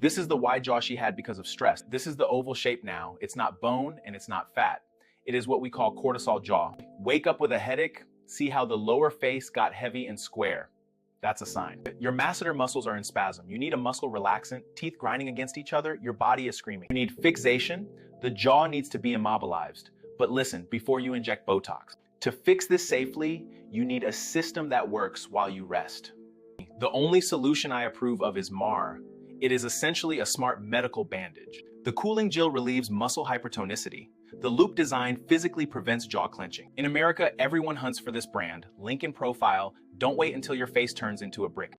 This is the wide jaw she had because of stress. This is the oval shape now. It's not bone and it's not fat. It is what we call cortisol jaw. Wake up with a headache, see how the lower face got heavy and square. That's a sign. Your masseter muscles are in spasm. You need a muscle relaxant, teeth grinding against each other, your body is screaming. You need fixation, the jaw needs to be immobilized. But listen, before you inject Botox, to fix this safely, you need a system that works while you rest. The only solution I approve of is MAR. It is essentially a smart medical bandage. The cooling gel relieves muscle hypertonicity. The loop design physically prevents jaw clenching. In America, everyone hunts for this brand. Link in profile. Don't wait until your face turns into a brick.